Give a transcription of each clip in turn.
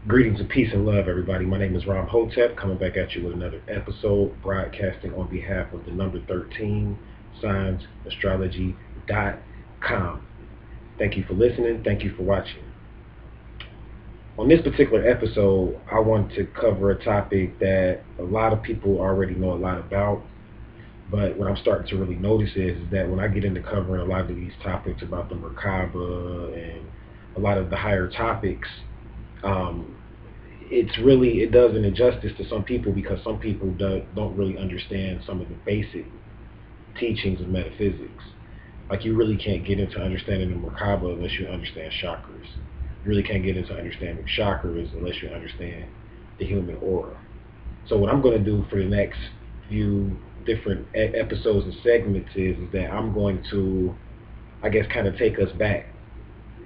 Greetings and peace and love, everybody. My name is Ram Hotep, coming back at you with another episode, broadcasting on behalf of the number 13 SignsAstrology.com. Thank you for listening. Thank you for watching. On this particular episode, I want to cover a topic that a lot of people already know a lot about, but what I'm starting to really notice is that when I get into covering a lot of these topics about the Merkaba and a lot of the higher topics, it does an injustice to some people because some people don't really understand some of the basic teachings of metaphysics. Like, you really can't get into understanding the Merkaba unless you understand chakras. You really can't get into understanding chakras unless you understand the human aura. So what I'm going to do for the next few different episodes and segments is that I'm going to, I guess, kind of take us back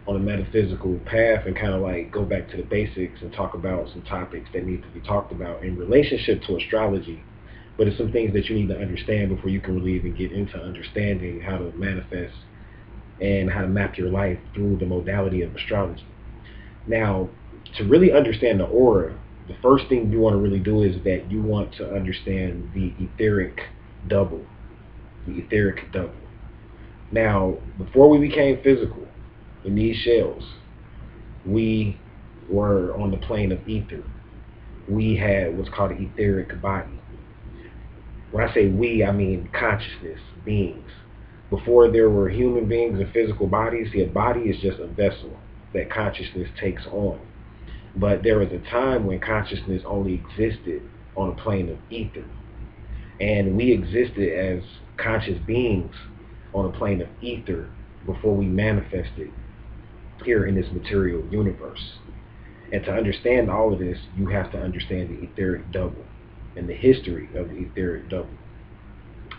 on a metaphysical path and kind of like go back to the basics and talk about some topics that need to be talked about in relationship to astrology. But it's some things that you need to understand before you can really even get into understanding how to manifest and how to map your life through the modality of astrology. Now, to really understand the aura, the first thing you want to really do is that you want to understand the etheric double. The etheric double. Now, before we became physical, in these shells, we were on the plane of ether. We had what's called an etheric body. When I say we, I mean consciousness, beings. Before there were human beings and physical bodies, a body is just a vessel that consciousness takes on. But there was a time when consciousness only existed on a plane of ether. And we existed as conscious beings on a plane of ether before we manifested here in this material universe. And to understand all of this, you have to understand the etheric double and the history of the etheric double.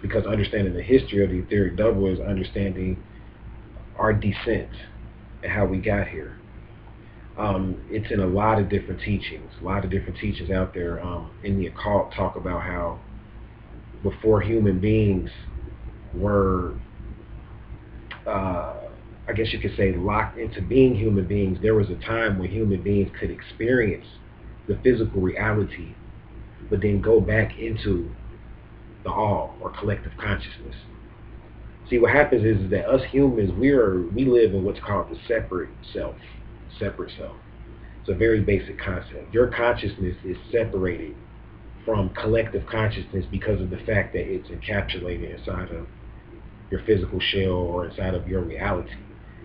Because understanding the history of the etheric double is understanding our descent and how we got here. It's in a lot of different teachings. A lot of different teachings out there in the occult talk about how before human beings were I guess you could say locked into being human beings, there was a time when human beings could experience the physical reality, but then go back into the all or collective consciousness. See, what happens is that us humans, we live in what's called the separate self. Separate self. It's a very basic concept. Your consciousness is separated from collective consciousness because of the fact that it's encapsulated inside of your physical shell or inside of your reality.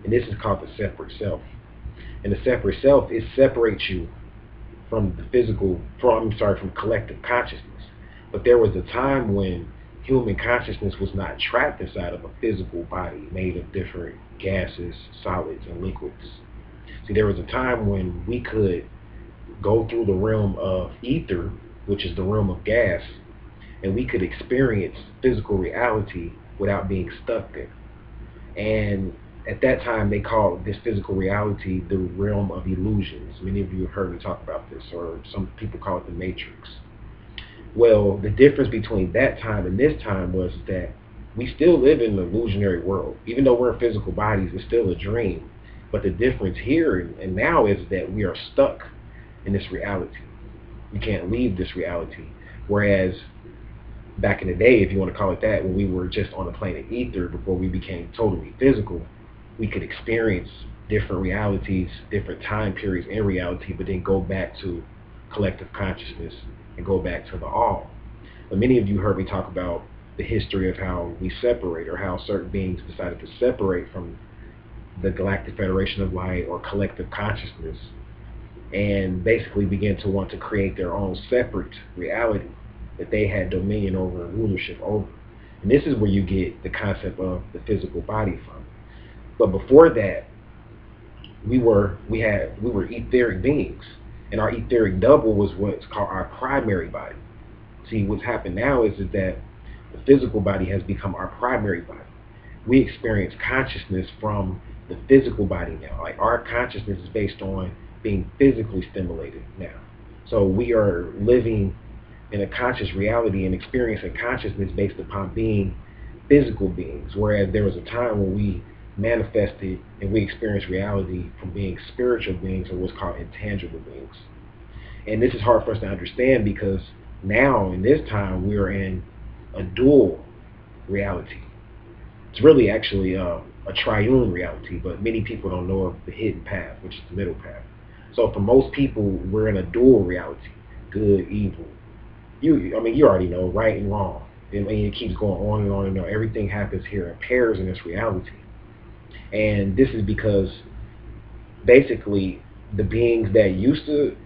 And this is called the separate self. And the separate self, it separates you from from collective consciousness. But there was a time when human consciousness was not trapped inside of a physical body made of different gases, solids, and liquids. See, there was a time when we could go through the realm of ether, which is the realm of gas, and we could experience physical reality without being stuck there. And at that time, they called this physical reality the realm of illusions. Many of you have heard me talk about this, or some people call it the matrix. Well, the difference between that time and this time was that we still live in an illusionary world. Even though we're in physical bodies, it's still a dream. But the difference here and now is that we are stuck in this reality. We can't leave this reality. Whereas back in the day, if you want to call it that, when we were just on a plane of ether before we became totally physical, we could experience different realities, different time periods in reality, but then go back to collective consciousness and go back to the all. But many of you heard me talk about the history of how we separate, or how certain beings decided to separate from the Galactic Federation of Light or collective consciousness and basically begin to want to create their own separate reality that they had dominion over and rulership over. And this is where you get the concept of the physical body from. But before that, we were etheric beings, and our etheric double was what's called our primary body. See, what's happened now is that the physical body has become our primary body. We experience consciousness from the physical body now. Like, our consciousness is based on being physically stimulated now. So we are living in a conscious reality and experiencing consciousness based upon being physical beings, whereas there was a time when we manifested and we experienced reality from being spiritual beings, or what's called intangible beings. And this is hard for us to understand because now in this time we are in a dual reality. It's really actually a triune reality, but many people don't know of the hidden path, which is the middle path. So for most people, we're in a dual reality: good, evil. I mean, you already know right and wrong. And it keeps going on and on and on. Everything happens here in pairs in this reality. And this is because basically the beings that used to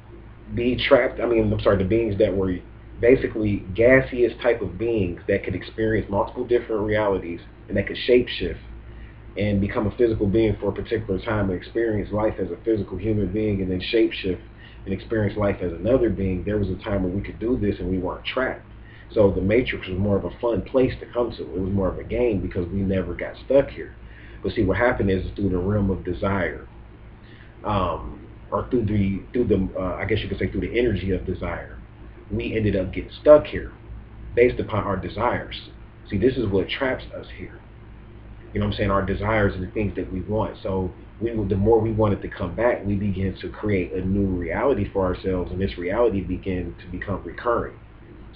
be trapped, the beings that were basically gaseous type of beings that could experience multiple different realities and that could shapeshift and become a physical being for a particular time and experience life as a physical human being and then shapeshift and experience life as another being. There was a time when we could do this and we weren't trapped. So the Matrix was more of a fun place to come to. It was more of a game because we never got stuck here. But see, what happened is through the realm of desire, or through the I guess you could say through the energy of desire, we ended up getting stuck here based upon our desires. See, this is what traps us here. You know what I'm saying? Our desires and the things that we want. So the more we wanted to come back, we begin to create a new reality for ourselves, and this reality began to become recurring.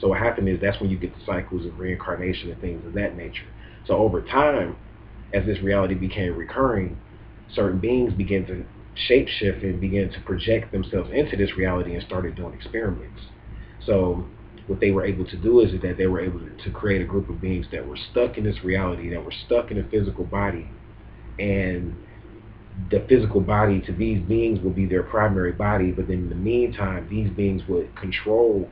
So what happened is that's when you get the cycles of reincarnation and things of that nature. So over time, as this reality became recurring, certain beings began to shapeshift and began to project themselves into this reality and started doing experiments. So what they were able to do is that they were able to create a group of beings that were stuck in this reality, that were stuck in a physical body, and the physical body to these beings will be their primary body, but then in the meantime, these beings would control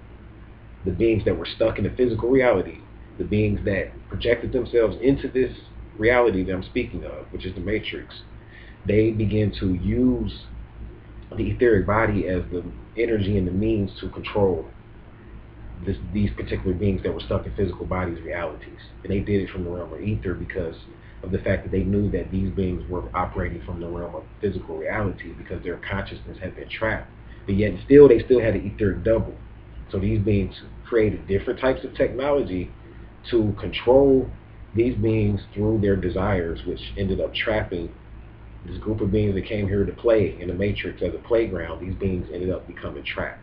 the beings that were stuck in the physical reality, the beings that projected themselves into this reality that I'm speaking of, which is the Matrix. They begin to use the etheric body as the energy and the means to control these particular beings that were stuck in physical bodies' realities. And they did it from the realm of ether because of the fact that they knew that these beings were operating from the realm of physical reality because their consciousness had been trapped. But yet still, they still had an etheric double. So these beings created different types of technology to control these beings through their desires, which ended up trapping this group of beings that came here to play in the Matrix as a playground. These beings ended up becoming trapped.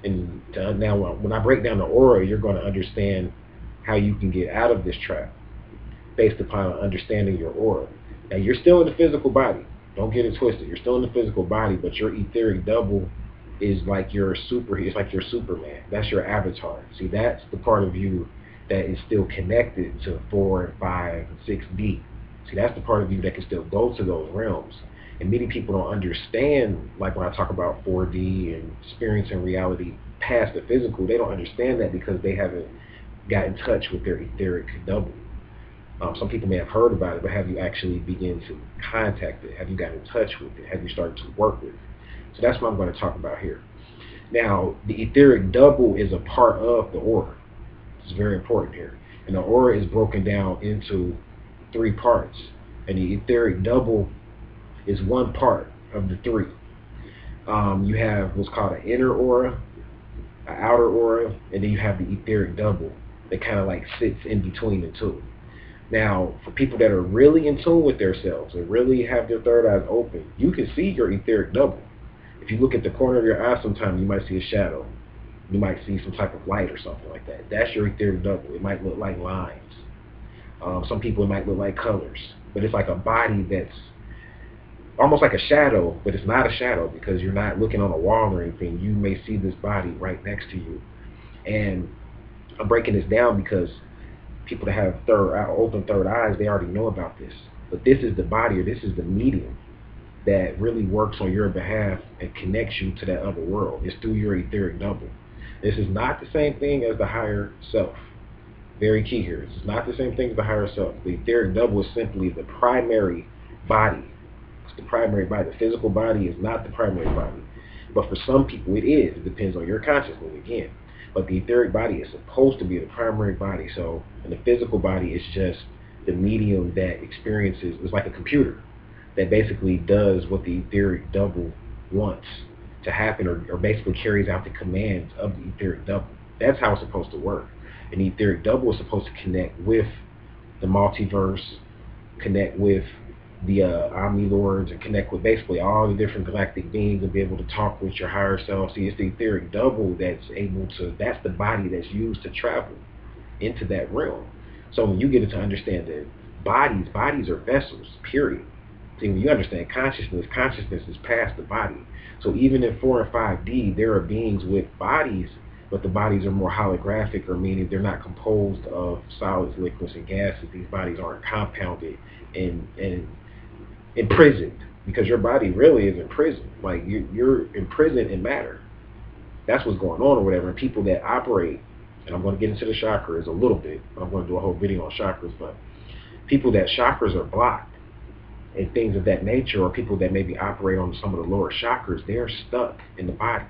And now when I break down the aura, you're going to understand how you can get out of this trap based upon understanding your aura. Now, you're still in the physical body. Don't get it twisted. You're still in the physical body, but your etheric double is like it's like your Superman. That's your avatar. See, that's the part of you that is still connected to 4 and 5 and 6D. See, that's the part of you that can still go to those realms. And many people don't understand, like when I talk about 4D and experiencing reality past the physical, they don't understand that because they haven't got in touch with their etheric double. Some people may have heard about it, but have you actually begin to contact it? Have you got in touch with it? Have you started to work with it? So that's what I'm going to talk about here. Now, the etheric double is a part of the aura. It's very important here. And the aura is broken down into 3 parts. And the etheric double is one part of the 3. You have what's called an inner aura, an outer aura, and then you have the etheric double that kind of like sits in between the two. Now, for people that are really in tune with themselves and really have their third eyes open, you can see your etheric double. If you look at the corner of your eye sometimes, you might see a shadow. You might see some type of light or something like that. That's your etheric double. It might look like lines. Some people, it might look like colors. But it's like a body that's almost like a shadow, but it's not a shadow because you're not looking on a wall or anything. You may see this body right next to you. And I'm breaking this down because people that have open third eyes, they already know about this. But this is the body, or this is the medium that really works on your behalf and connects you to that other world. It's through your etheric double. This is not the same thing as the higher self. Very key here. It's not the same thing as the higher self. The etheric double is simply the primary body. It's the primary body. The physical body is not the primary body. But for some people it is. It depends on your consciousness again. But the etheric body is supposed to be the primary body. So, and the physical body is just the medium that experiences, it's like a computer that basically does what the etheric double wants to happen, or basically carries out the commands of the etheric double. That's how it's supposed to work. And the etheric double is supposed to connect with the multiverse, connect with the Omni Lords and connect with basically all the different galactic beings and be able to talk with your higher self. See, it's the etheric double that's able to, that's the body that's used to travel into that realm. So when you get to understand that bodies are vessels, period. See, when you understand consciousness, consciousness is past the body. So even in 4 and 5D, there are beings with bodies, but the bodies are more holographic, or meaning they're not composed of solids, liquids, and gases. These bodies aren't compounded and imprisoned, because your body really is imprisoned. Like you're imprisoned in matter. That's what's going on or whatever. And people that operate, and I'm going to get into the chakras a little bit, but I'm going to do a whole video on chakras, but people that chakras are blocked and things of that nature, or people that maybe operate on some of the lower chakras, they're stuck in the body.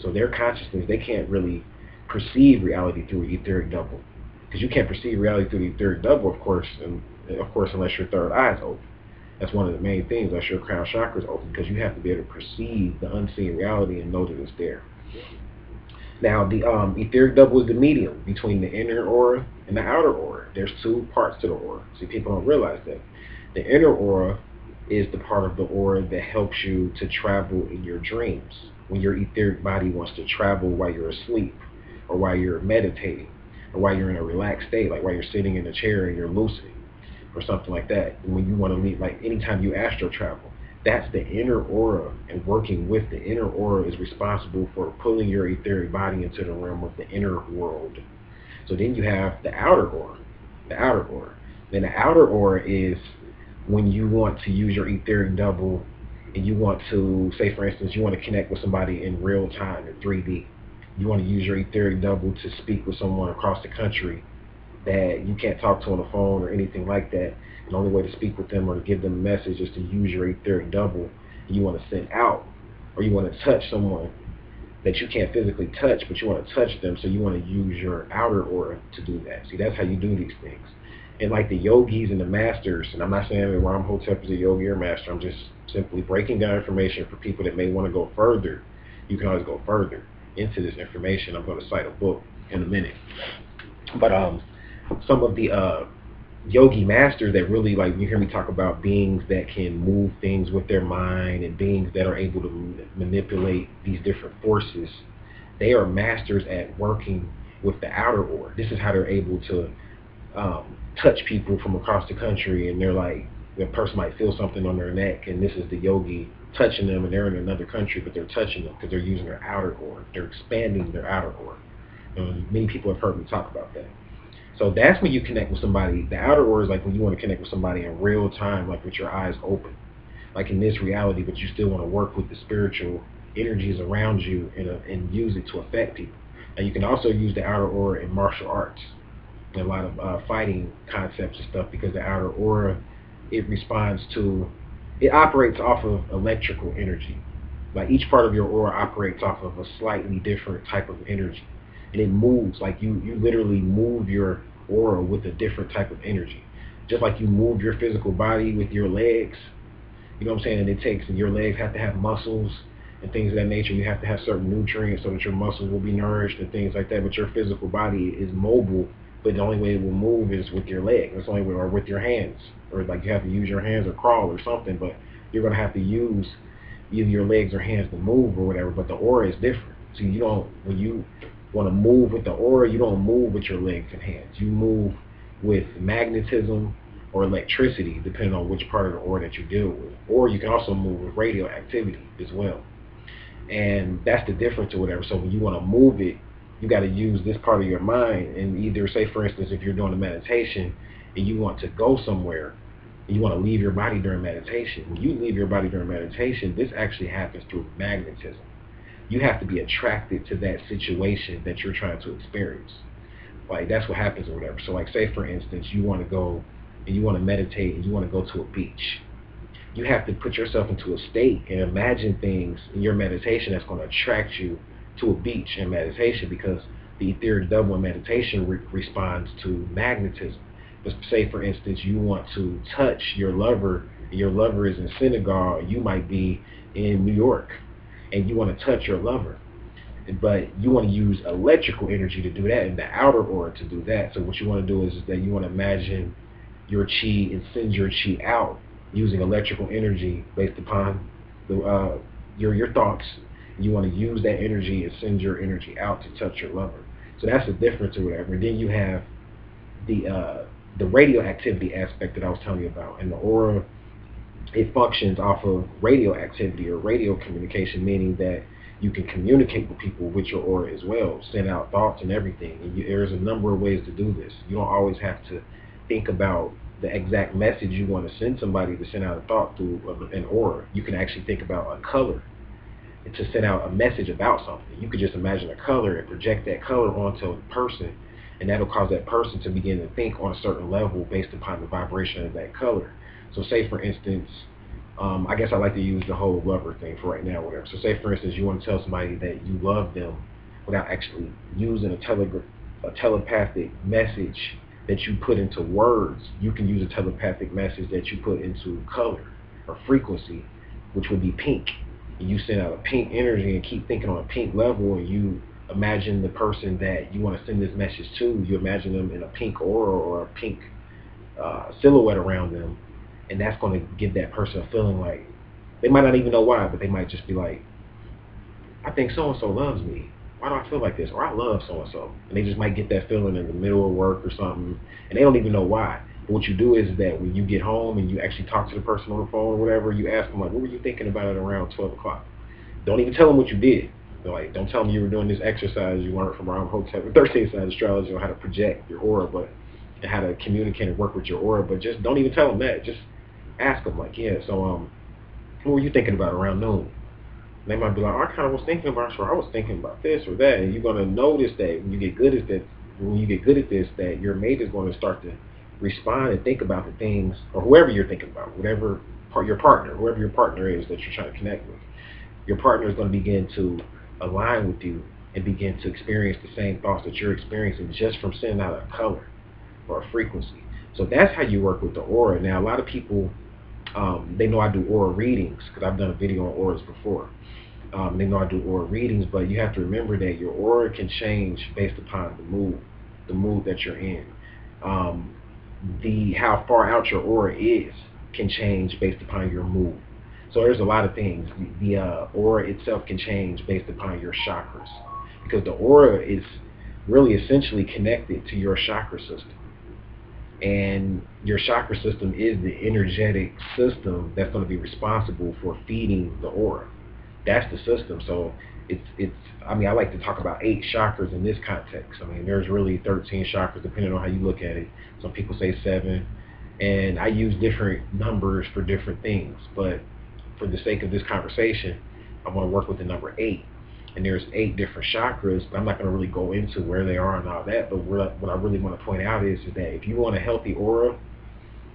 So their consciousness, they can't really perceive reality through an etheric double. Because you can't perceive reality through the etheric double, of course, unless your third eye is open. That's one of the main things, unless your crown chakra is open, because you have to be able to perceive the unseen reality and know that it's there. Now, the etheric double is the medium between the inner aura and the outer aura. There's two parts to the aura. See, people don't realize that. The inner aura is the part of the aura that helps you to travel in your dreams, when your etheric body wants to travel while you're asleep, or while you're meditating, or while you're in a relaxed state, like while you're sitting in a chair and you're lucid, or something like that. And when you want to leave, like anytime you astral travel, that's the inner aura, and working with the inner aura is responsible for pulling your etheric body into the realm of the inner world. So then you have the outer aura, Then the outer aura is when you want to use your etheric double, and you want to, say for instance, you want to connect with somebody in real time, in 3D. You want to use your etheric double to speak with someone across the country that you can't talk to on the phone or anything like that. And the only way to speak with them or to give them a message is to use your etheric double. You want to send out, or you want to touch someone that you can't physically touch, but you want to touch them, so you want to use your outer aura to do that. See, that's how you do these things. And like the yogis and the masters, and I'm not saying that Ram Hotep is a yogi or master, I'm just simply breaking down information for people that may want to go further. You can always go further into this information. I'm going to cite a book in a minute. But some of the yogi masters that really, like, you hear me talk about beings that can move things with their mind, and beings that are able to manipulate these different forces, they are masters at working with the outer aura. This is how they're able to touch people from across the country, and they're like, the person might feel something on their neck, and this is the yogi touching them, and they're in another country, but they're touching them because they're using their outer aura. They're expanding their outer aura. Many people have heard me talk about that. So that's when you connect with somebody. The outer aura is like when you want to connect with somebody in real time, like with your eyes open, like in this reality, but you still want to work with the spiritual energies around you and use it to affect people. And you can also use the outer aura in martial arts, and a lot of fighting concepts and stuff, because the outer aura, it operates off of electrical energy. Like each part of your aura operates off of a slightly different type of energy. And it moves, like you literally move your aura with a different type of energy. Just like you move your physical body with your legs, you know what I'm saying? And your legs have to have muscles and things of that nature. You have to have certain nutrients so that your muscles will be nourished and things like that. But your physical body is mobile, but the only way it will move is with your legs. That's the only way, or with your hands. Or like you have to use your hands or crawl or something, but you're going to have to use either your legs or hands to move or whatever. But the aura is different. So when you want to move with the aura, you don't move with your legs and hands. You move with magnetism or electricity, depending on which part of the aura that you deal with. Or you can also move with radioactivity as well. And that's the difference or whatever. So when you want to move it, you got to use this part of your mind. And either, say for instance, if you're doing a meditation and you want to go somewhere, and you want to leave your body during meditation, when you leave your body during meditation, this actually happens through magnetism. You have to be attracted to that situation that you're trying to experience. Like, that's what happens or whatever. So like, say for instance, you want to go and you want to meditate and you want to go to a beach. You have to put yourself into a state and imagine things in your meditation that's going to attract you to a beach in meditation, because the etheric double in meditation responds to magnetism. But say for instance, you want to touch your lover, and your lover is in Senegal, you might be in New York, and you want to touch your lover, but you want to use electrical energy to do that, and the outer aura to do that. So what you want to do is that you want to imagine your chi and send your chi out using electrical energy based upon your thoughts. You want to use that energy and send your energy out to touch your lover. So that's the difference or whatever. And then you have the radioactivity aspect that I was telling you about. And the aura, it functions off of radioactivity or radio communication, meaning that you can communicate with people with your aura as well, send out thoughts and everything. And there's a number of ways to do this. You don't always have to think about the exact message you want to send somebody to send out a thought through an aura. You can actually think about a color to send out a message about something. You could just imagine a color and project that color onto a person, and that'll cause that person to begin to think on a certain level based upon the vibration of that color. So say for instance, I guess I like to use the whole lover thing for right now, whatever. So say for instance, you want to tell somebody that you love them without actually using a telepathic message that you put into words. You can use a telepathic message that you put into color or frequency, which would be pink. And you send out a pink energy and keep thinking on a pink level, and you imagine the person that you want to send this message to. You imagine them in a pink aura or a pink silhouette around them, and that's going to give that person a feeling like, they might not even know why, but they might just be like, I think so-and-so loves me. Why do I feel like this? Or I love so-and-so. And they just might get that feeling in the middle of work or something, and they don't even know why. But what you do is that when you get home and you actually talk to the person on the phone or whatever, you ask them, like, what were you thinking about it around 12 o'clock? Don't even tell them what you did. Like, don't tell them you were doing this exercise you learned from our Hotel 13 side astrology on how to project your aura, and how to communicate and work with your aura. But just don't even tell them that. Just ask them, like, yeah, so what were you thinking about around noon? And they might be like, I kind of was thinking about, so I was thinking about this or that. And you're going to notice that when you get good at this, that your mate is going to start to respond and think about the things, or whoever you're thinking about, whoever your partner is that you're trying to connect with. Your partner is going to begin to align with you and begin to experience the same thoughts that you're experiencing just from sending out a color or a frequency. So that's how you work with the aura. Now, a lot of people, they know I do aura readings because I've done a video on auras before. They know I do aura readings, but you have to remember that your aura can change based upon the mood that you're in. How far out your aura is can change based upon your mood. So there's a lot of things. The aura itself can change based upon your chakras, because the aura is really essentially connected to your chakra system. And your chakra system is the energetic system that's going to be responsible for feeding the aura. That's the system. So I like to talk about 8 chakras in this context. I mean, there's really 13 chakras depending on how you look at it. Some people say 7, and I use different numbers for different things. But for the sake of this conversation, I want to work with the number 8. And there's 8 different chakras, but I'm not going to really go into where they are and all that. But what I really want to point out is that if you want a healthy aura,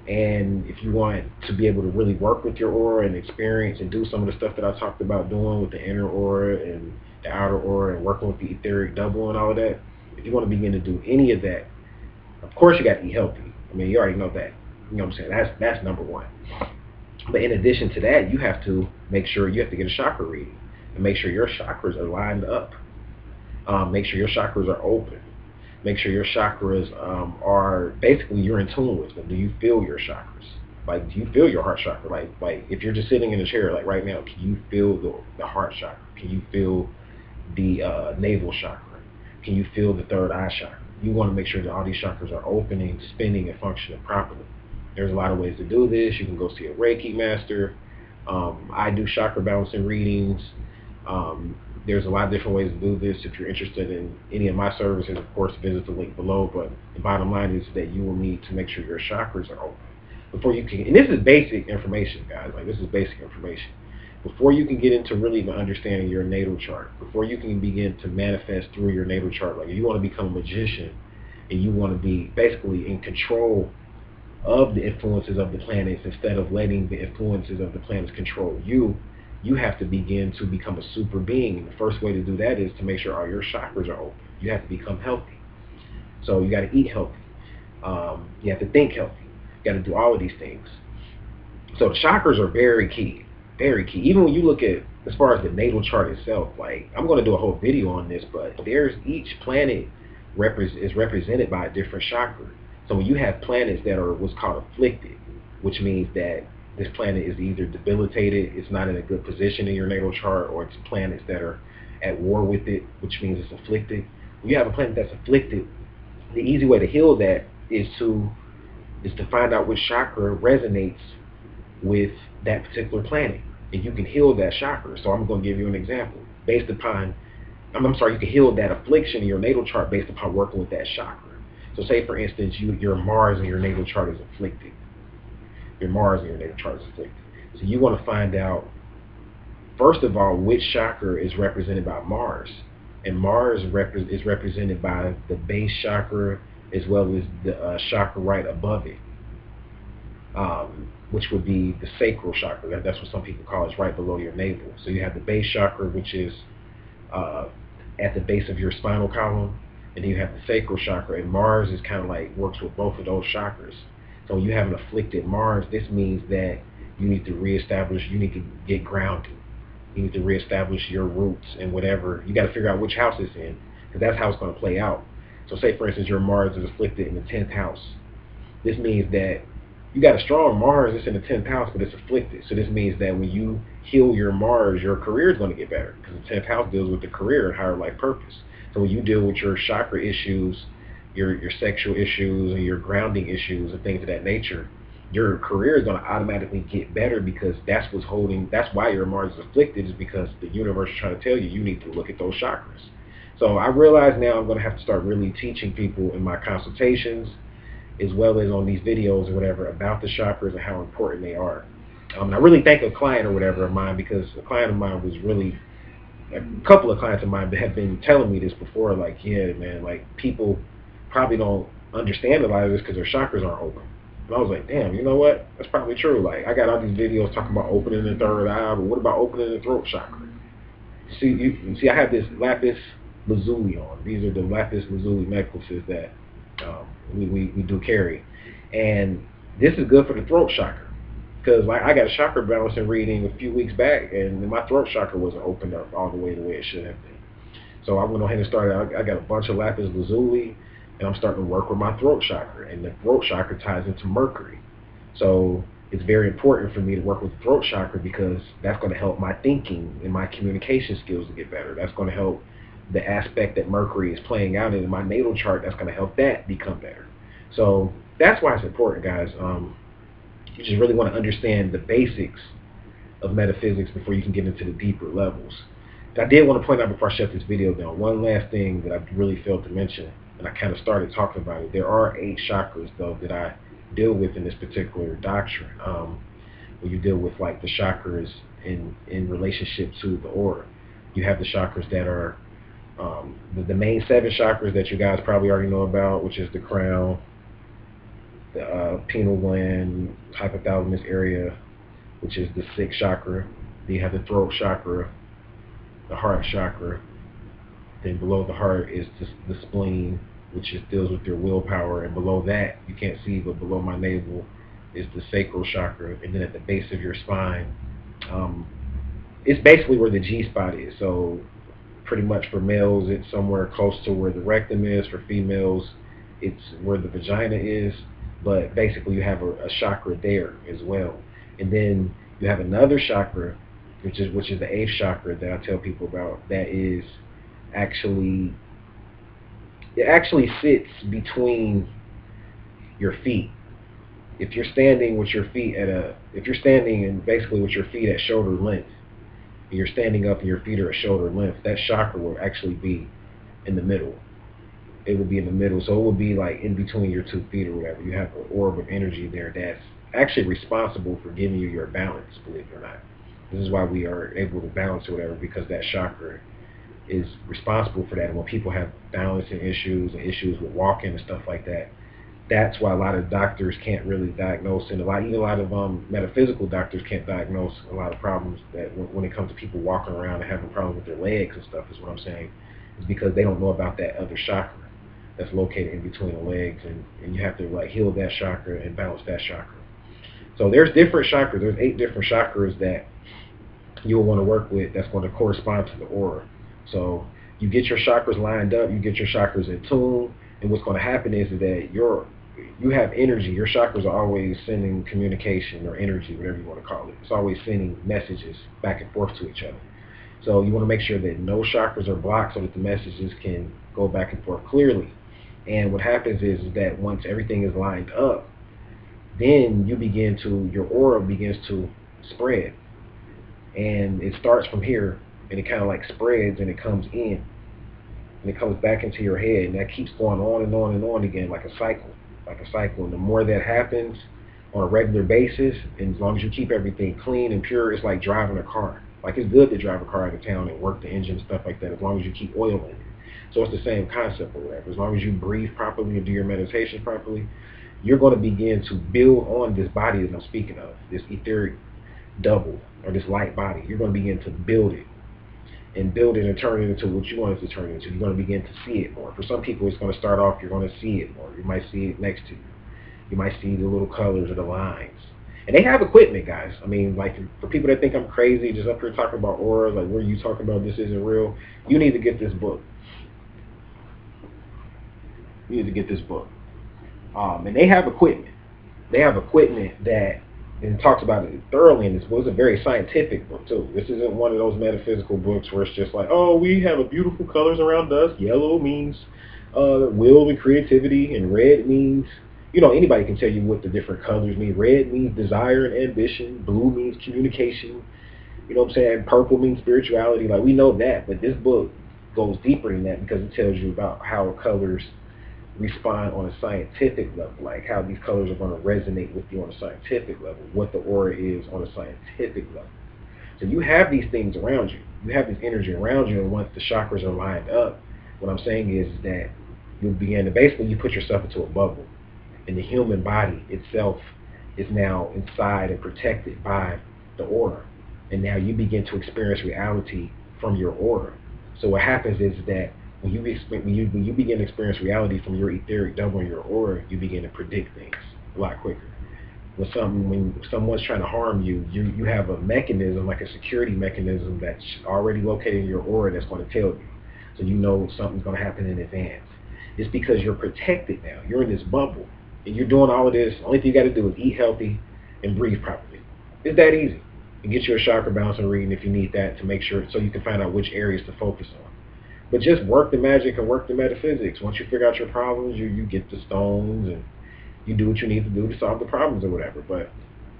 and if you want to be able to really work with your aura and experience and do some of the stuff that I talked about doing with the inner aura and the outer aura and working with the etheric double and all of that, if you want to begin to do any of that, of course you got to eat healthy. I mean, you already know that. You know what I'm saying? That's number 1. But in addition to that, you have to make sure you have to get a chakra reading and make sure your chakras are lined up. Make sure your chakras are open. Make sure your chakras are basically you're in tune with them. Do you feel your chakras? Like, do you feel your heart chakra? Like if you're just sitting in a chair, like right now, can you feel the heart chakra? Can you feel the navel chakra? Can you feel the third eye chakra? You want to make sure that all these chakras are opening, spinning, and functioning properly. There's a lot of ways to do this. You can go see a Reiki master. I do chakra balancing readings. There's a lot of different ways to do this. If you're interested in any of my services, of course, visit the link below. But the bottom line is that you will need to make sure your chakras are open before you can. And this is basic information, guys. Like, this is basic information. Before you can get into really even understanding your natal chart, before you can begin to manifest through your natal chart, like if you want to become a magician and you want to be basically in control of the influences of the planets instead of letting the influences of the planets control you, you have to begin to become a super being. And the first way to do that is to make sure all your chakras are open. You have to become healthy. So you got to eat healthy. You have to think healthy. You got to do all of these things. So the chakras are very key. Very key. Even when you look at, as far as the natal chart itself, like, I'm going to do a whole video on this, but each planet is represented by a different chakra. So when you have planets that are what's called afflicted, which means that this planet is either debilitated, it's not in a good position in your natal chart, or it's planets that are at war with it, which means it's afflicted. When you have a planet that's afflicted, the easy way to heal that is to find out which chakra resonates with that particular planet, and you can heal that chakra. So I'm going to give you an example based upon, I'm sorry, you can heal that affliction in your natal chart based upon working with that chakra. So say for instance, your Mars in your natal chart is afflicted. Your Mars in your natal chart is afflicted. So you want to find out, first of all, which chakra is represented by Mars. And Mars is represented by the base chakra as well as the chakra right above it, which would be the sacral chakra. That's what some people call it, right below your navel. So you have the base chakra, which is at the base of your spinal column, and then you have the sacral chakra. And Mars is kind of like works with both of those chakras. So when you have an afflicted Mars, this means that you need to reestablish, you need to get grounded. You need to reestablish your roots and whatever. You got to figure out which house it's in, because that's how it's going to play out. So say, for instance, your Mars is afflicted in the 10th house. This means that you got a strong Mars that's in the 10th house, but it's afflicted. So this means that when you heal your Mars, your career is going to get better, because the 10th house deals with the career and higher life purpose. So when you deal with your chakra issues, your sexual issues, and your grounding issues and things of that nature, your career is going to automatically get better, because that's why your Mars is afflicted, is because the universe is trying to tell you, you need to look at those chakras. So I realize now I'm going to have to start really teaching people in my consultations, as well as on these videos or whatever, about the chakras and how important they are. And I really thank a client or whatever of mine, because a client of mine was really, a couple of clients of mine have been telling me this before, like, yeah, man, like, people probably don't understand a lot of this because their chakras aren't open. And I was like, damn, you know what? That's probably true. Like, I got all these videos talking about opening the third eye, but what about opening the throat chakra? See, I have this lapis lazuli on. These are the lapis lazuli necklaces that we do carry, and this is good for the throat chakra, because like I got a chakra balancing reading a few weeks back, and my throat chakra wasn't opened up all the way it should have been. So I went ahead and started. I got a bunch of lapis lazuli, and I'm starting to work with my throat chakra, and the throat chakra ties into Mercury. So it's very important for me to work with the throat chakra, because that's going to help my thinking and my communication skills to get better. That's going to help the aspect that Mercury is playing out in my natal chart. That's going to help that become better. So that's why it's important, guys. You just really want to understand the basics of metaphysics before you can get into the deeper levels. I did want to point out, before I shut this video down, one last thing that I really failed to mention, and I kind of started talking about it. There are 8 chakras, though, that I deal with in this particular doctrine, where you deal with like the chakras in relationship to the aura. You have the chakras that are the main 7 chakras that you guys probably already know about, which is the crown, the pineal gland, hypothalamus area, which is the 6th chakra. Then you have the throat chakra, the heart chakra. Then below the heart is the spleen, which deals with your willpower. And below that, you can't see, but below my navel is the sacral chakra. And then at the base of your spine, it's basically where the G spot is. So pretty much for males, it's somewhere close to where the rectum is. For females, it's where the vagina is. But basically, you have a chakra there as well. And then you have another chakra, which is the 8th chakra that I tell people about. That is actually sits between your feet. If you're standing with your feet basically with your feet at shoulder length, and you're standing up and your feet are at shoulder length, that chakra will actually be in the middle. It will be in the middle. So it will be like in between your 2 feet or whatever. You have an orb of energy there that's actually responsible for giving you your balance, believe it or not. This is why we are able to balance or whatever, because that chakra is responsible for that. And when people have balancing issues and issues with walking and stuff like that, that's why a lot of doctors can't really diagnose, and even a lot of metaphysical doctors can't diagnose a lot of problems that when it comes to people walking around and having problems with their legs and stuff, is what I'm saying, is because they don't know about that other chakra that's located in between the legs, and you have to like heal that chakra and balance that chakra. So there's different chakras. There's 8 different chakras that you'll want to work with that's going to correspond to the aura. So you get your chakras lined up, you get your chakras in tune, and what's going to happen is that your you have energy. Your chakras are always sending communication or energy, whatever you want to call it. It's always sending messages back and forth to each other. So you want to make sure that no chakras are blocked so that the messages can go back and forth clearly. And what happens is that once everything is lined up, then your aura begins to spread. And it starts from here, and it kind of like spreads, and it comes in, and it comes back into your head, and that keeps going on and on and on again, like a cycle. And the more that happens on a regular basis, and as long as you keep everything clean and pure, it's like driving a car. Like, it's good to drive a car out of town and work the engine and stuff like that, as long as you keep oil in it. So it's the same concept or whatever. As long as you breathe properly and do your meditation properly, you're going to begin to build on this body that I'm speaking of, this etheric double, or this light body. You're going to begin to build it and turn it into what you want it to turn into. You're going to begin to see it more. For some people, it's going to start off, you're going to see it more. You might see it next to you. You might see the little colors or the lines. And they have equipment, guys. I mean, like, for people that think I'm crazy, just up here talking about auras, like, what are you talking about? This isn't real. You need to get this book. You need to get this book. And they have equipment. They have equipment that, and it talks about it thoroughly in this book. It's a very scientific book, too. This isn't one of those metaphysical books where it's just like, oh, we have a beautiful colors around us. Yellow means will and creativity, and red means, anybody can tell you what the different colors mean. Red means desire and ambition. Blue means communication. You know what I'm saying? Purple means spirituality. Like, we know that, but this book goes deeper than that because it tells you about how colors respond on a scientific level, like how these colors are going to resonate with you on a scientific level, what the aura is on a scientific level. So you have these things around you. You have this energy around you, and once the chakras are lined up, what I'm saying is that you'll begin to, basically, you put yourself into a bubble, and the human body itself is now inside and protected by the aura, and now you begin to experience reality from your aura. So what happens is that when you begin to experience reality from your etheric double in your aura, you begin to predict things a lot quicker. When someone's trying to harm you, you have a mechanism, like a security mechanism, that's already located in your aura that's going to tell you. So you know something's going to happen in advance. It's because you're protected now. You're in this bubble, and you're doing all of this. The only thing you got to do is eat healthy and breathe properly. It's that easy. And get you a chakra balancing reading if you need that, to make sure, so you can find out which areas to focus on. But just work the magic and work the metaphysics. Once you figure out your problems, you get the stones and you do what you need to do to solve the problems or whatever. But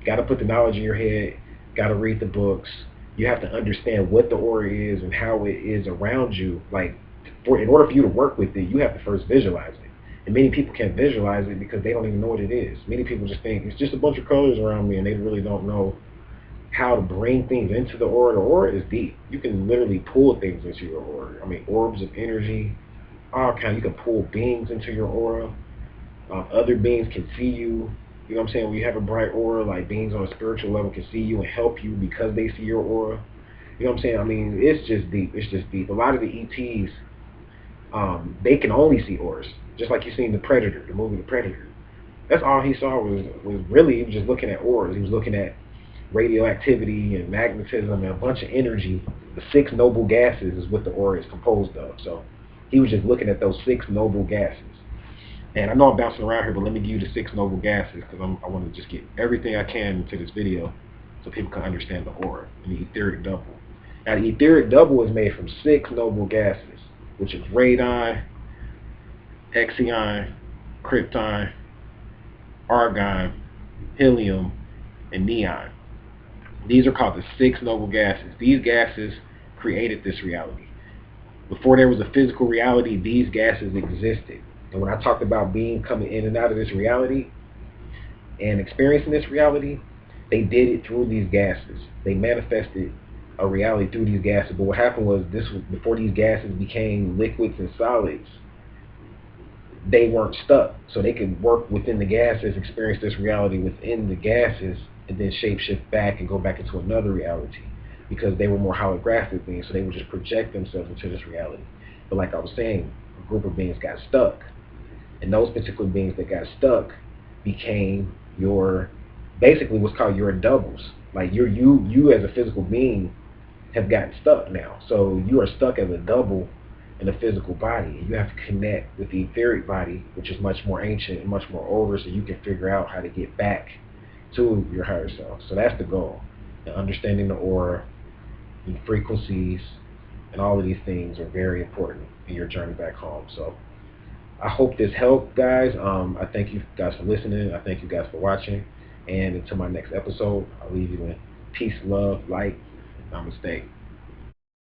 you got to put the knowledge in your head, got to read the books. You have to understand what the aura is and how it is around you. Like, in order for you to work with it, you have to first visualize it. And many people can't visualize it because they don't even know what it is. Many people just think it's just a bunch of colors around me, and they really don't know how to bring things into the aura. The aura is deep. You can literally pull things into your aura. I mean, orbs of energy, all kinds. You can pull beings into your aura. Other beings can see you. You know what I'm saying? When you have a bright aura, like, beings on a spiritual level can see you and help you because they see your aura. You know what I'm saying? I mean, it's just deep. It's just deep. A lot of the ETs, they can only see auras. Just like you seen the Predator, the movie The Predator. That's all he saw was really, he was just looking at auras. He was looking at radioactivity and magnetism and a bunch of energy. The 6 noble gases is what the aura is composed of. So he was just looking at those 6 noble gases. And I know I'm bouncing around here, but let me give you the 6 noble gases, because I want to just get everything I can into this video so people can understand the aura and the etheric double. Now, the etheric double is made from 6 noble gases, which is radon, hexion, krypton, argon, helium, and neon. These are called the 6 noble gases. These gases created this reality. Before there was a physical reality, these gases existed. And when I talked about being coming in and out of this reality and experiencing this reality, they did it through these gases. They manifested a reality through these gases. But what happened was, before these gases became liquids and solids, they weren't stuck. So they could work within the gases, experience this reality within the gases, and then shapeshift back and go back into another reality, because they were more holographic beings, so they would just project themselves into this reality. But like I was saying, a group of beings got stuck, and those particular beings that got stuck became basically what's called your doubles. Like, you as a physical being have gotten stuck now. So you are stuck as a double in the physical body. And you have to connect with the etheric body, which is much more ancient and much more older, so you can figure out how to get back to your higher self. So that's the goal. And understanding the aura and frequencies and all of these things are very important in your journey back home. So I hope this helped, guys. I thank you guys for listening. I thank you guys for watching. And until my next episode, I'll leave you in peace, love, light. Namaste.